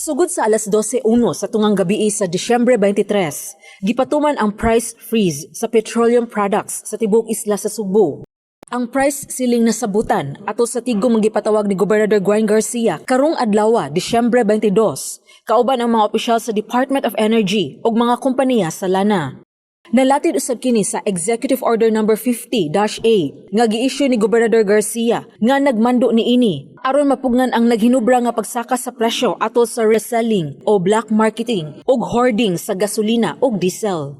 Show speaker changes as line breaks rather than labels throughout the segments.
Sugod sa alas 12:01 sa tungang gabi sa Disyembre 23, gipatuman ang price freeze sa petroleum products sa tibuok isla sa Sugbo. Ang price ceiling nasabutan ato sa tigom magipatawag ni Gobernador Gwen Garcia karong adlaw, Disyembre 22, kauban ang mga opisyal sa Department of Energy ug mga kompanya sa lana. Nalatid usab kini sa Executive Order No. 50-A nga gi-issue ni Gobernador Garcia nga nagmando niini aron mapugnan ang naghinubra nga pagsaka sa presyo atol sa reselling o black marketing ug hoarding sa gasolina ug diesel.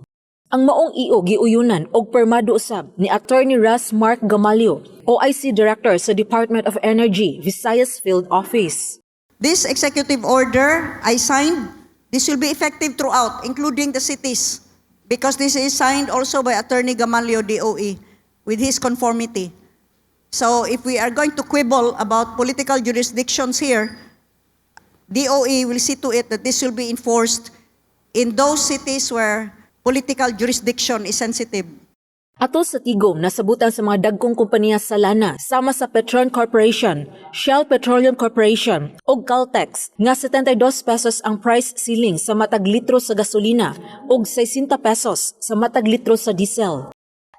Ang maong iyo giuyunan og permado usab ni Attorney Ras Mark Gamalio, OIC Director sa Department of Energy, Visayas Field Office.
This executive order I signed, this will be effective throughout, including the cities, because this is signed also by Attorney Gamalio, DOE, with his conformity. So if we are going to quibble about political jurisdictions here, DOE will see to it that this will be enforced in those cities where political jurisdiction is sensitive.
Atol sa tigom, nasabutan sa mga dagkong kompanya sa lana sama sa Petron Corporation, Shell Petroleum Corporation ug Caltex nga 72 pesos ang price ceiling sa matag litro sa gasolina ug 60 pesos sa matag litro sa diesel.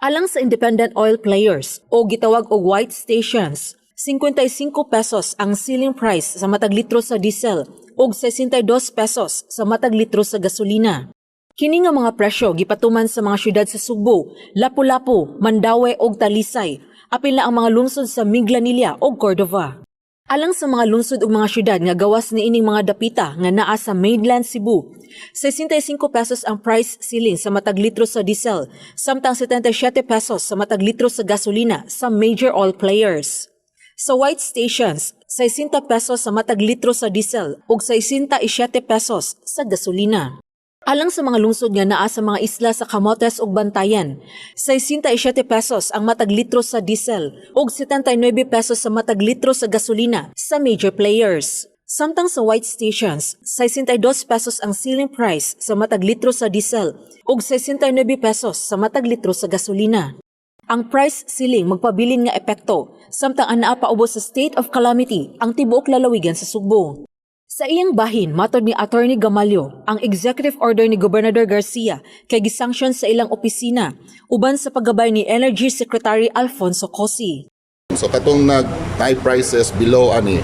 Alang sa independent oil players o gitawag og white stations, 55 pesos ang ceiling price sa matag litro sa diesel ug 62 pesos sa matag litro sa gasolina. Kini nga mga presyo gipatuman sa mga syudad sa Sugbo, Lapu-Lapu, Mandaue ug Talisay, apil na ang mga lungsod sa Minglanilla ug Cordova. Alang sa mga lungsod ug mga syudad nga gawas niining mga dapita nga naa sa mainland Cebu, 65 pesos ang price ceiling sa matag litro sa diesel, samtang 77 pesos sa matag litro sa gasolina sa major oil players. Sa white stations, 60 pesos sa matag litro sa diesel ug 67 pesos sa gasolina. Alang sa mga lungsod nga naa sa mga isla sa Camotes ug Bantayan, 67 pesos ang matag litro sa diesel ug 79 pesos sa matag litro sa gasolina sa major players. Samtang sa white stations, 62 pesos ang ceiling price sa matag litro sa diesel ug 69 pesos sa matag litro sa gasolina. Ang price ceiling magpabilin nga epekto samtang anaa pa ubos sa State of Calamity ang tibuok Lalawigan sa Sugbo. Sa iyang bahin, matod ni Attorney Gamalio, ang executive order ni Gobernador Garcia kay gisanksyon sa ilang opisina uban sa paggabay ni Energy Secretary Alfonso Cosi.
So katong nag-high prices below ani,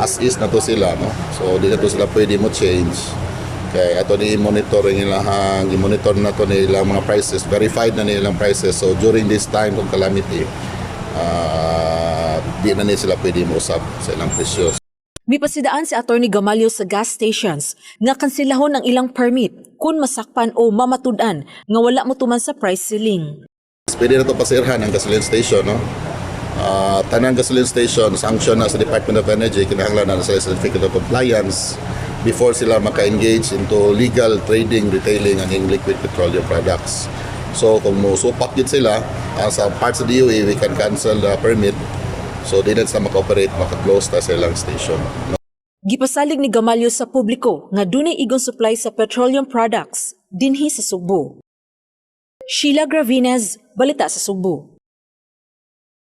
as is na to sila, no? So di na to sila pwede mo change. Kaya ato ni monitoring nilang, i-monitor na to nilang mga prices, verified na nilang prices. So during this time of calamity, di na sila pwede mo usab sa ilang presyo.
Mipasidaan si Attorney Gamalio sa gas stations nga kansilahon ang ilang permit kung masakpan o mamatudan nga wala mo tuman sa price ceiling.
Pwede na ito pasirhan ang gasoline station, no? Tanang gasoline station, sanction na sa Department of Energy, kinahanglan na sa certificate of compliance before sila maka-engage into legal trading, retailing ang liquid petroleum products. So kung musupak yun sila, sa parts of the DOE, we can cancel the permit. So di na sila maka-operate, maka-close ta sa ilang station.
Gipasalig ni Gamalio sa publiko nga dunay igong supply sa petroleum products dinhi sa Sugbo. Sheila Gravinez, Balita sa Sugbo.